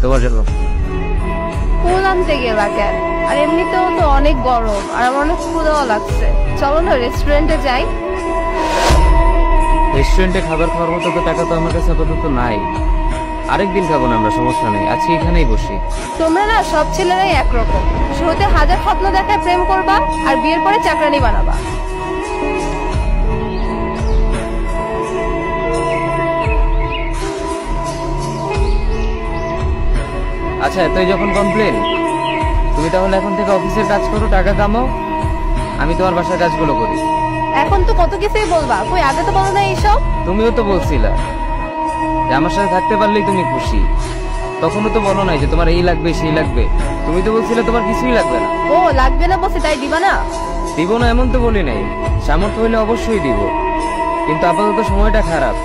তোমার জন্য ফুল আনতে গেলা কেন? আর এমনিতেও তো অনেক গরম আর আমার অনেক ক্ষুধাও লাগছে। চলো না রেস্টুরেন্টে যাই। রেস্টুরেন্টে খাবার খাওয়ার মতো তো টাকা তো আমার কাছে আপাতত নাই। আরেকদিন খাবো না আমরা, সমস্যা নেই, আজকে এখানেই বসি। তোমরা না সব ছেলেরাই একরকম, শুরুতে হাজার স্বপ্ন দেখায় প্রেম করবা আর বিয়ের পরে চাকরানি বানাবা। আচ্ছা তুই যখন কমপ্লেন, তুমি তাহলে এখন থেকে অফিসের কাজ করো, টাকা কামাও, আমি তোমার বাসার কাজগুলো করি। এখন তো কত কিছুই বলবা, কই আগে তো বলো না এইসব। তুমিও তো বলছিলা যে আমার সাথে থাকতে পারলেই তুমি খুশি, তখনও তো বলো নাই যে তোমার এই লাগবে সেই লাগবে, তুমি তো বলছিলে তোমার কিছুই লাগবে না। ও লাগবে না বলছি তাই দিবা না? দিব না এমন তো বলি নাই, সামর্থ্য হইলে অবশ্যই দিব, কিন্তু আপাতত সময়টা খারাপ,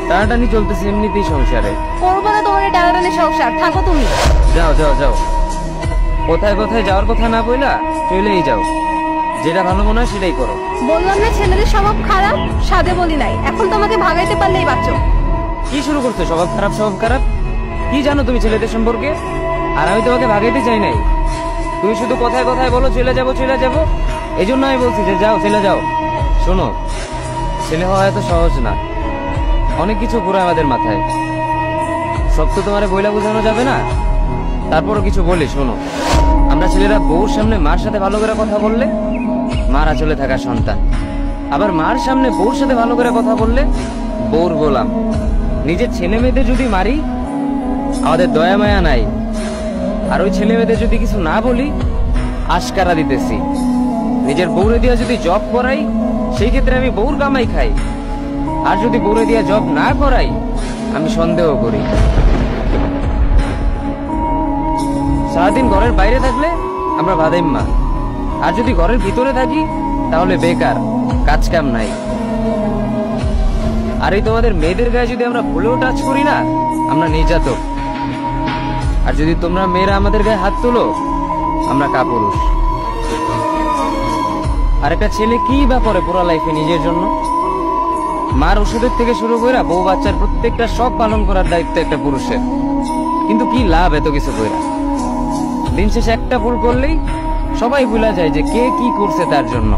টানাটানি চলতেছে এমনিতেই সংসারে। করবো না তোমার টানাটানি সংসার, থাকো তুমি। যাও যাও যাও, কোথায় কোথায় যাওয়ার কথা না বইলা চলেই যাও, যেটা ভালো মনে হয় সেটাই করো। বললাম না ছেলেদের স্বভাব খারাপ, সাদে বলি নাই। এখন তোমাকে ভাগাইতে পারলেই বাঁচো। কি শুরু করছো স্বভাব খারাপ স্বভাব খারাপ? কি জানো তুমি ছেলেদের সম্পর্কে? আর আমি তোমাকে ভাগাইতে চাই নাই, তুমি শুধু কথায় কথায় বলো চলে যাবো চলে যাবো, এই জন্য আমি বলছি যে যাও চলে যাও। শোনো, ছেলে হওয়া এত সহজ না, অনেক কিছু ঘুরে আমাদের মাথায়, সব তো তোমার বইলা বোঝানো যাবে না। তারপরও কিছু বলি শোনো, আমরা ছেলেরা বউর সামনে মার সাথে ভালো করে কথা বললে মার আঁচলে থাকা সন্তান, আবার মার সামনে বউর সাথে ভালো করে কথা বললে বউর গোলাম। নিজের ছেলে মেয়েদের যদি মারি আমাদের দয়া মায়া নাই, আর ওই ছেলে মেয়েদের যদি কিছু না বলি আশকারা দিতেছি। নিজের বউরে দিয়া যদি জব করাই সেই ক্ষেত্রে আমি বউর কামাই খাই, আর যদি বউরে দিয়া জব না করাই আমি সন্দেহ করি। সারাদিন ঘরের বাইরে থাকলে আমরা ভাদাইম্মা, আর যদি ঘরের ভিতরে থাকি তাহলে বেকার, কাজ কাম নাই। আর এই তোমাদের মেয়েদের গায়ে যদি আমরা ভুলেও টাচ করি না আমরা নির্যাতক, আর যদি তোমরা মেয়েরা আমাদের গায়ে হাত তোলো আমরা কাপুরুষ। আর একটা ছেলে কি বা করে পুরো লাইফে নিজের জন্য? মার ওষুধের থেকে শুরু করে বউ বাচ্চার প্রত্যেকটা সব পালন করার দায়িত্ব একটা পুরুষের, কিন্তু কি লাভ এত কিছু কইরা? দিন শেষে একটা ভুল করলেই সবাই ভুলা যায় যে কে কি করছে তার জন্য।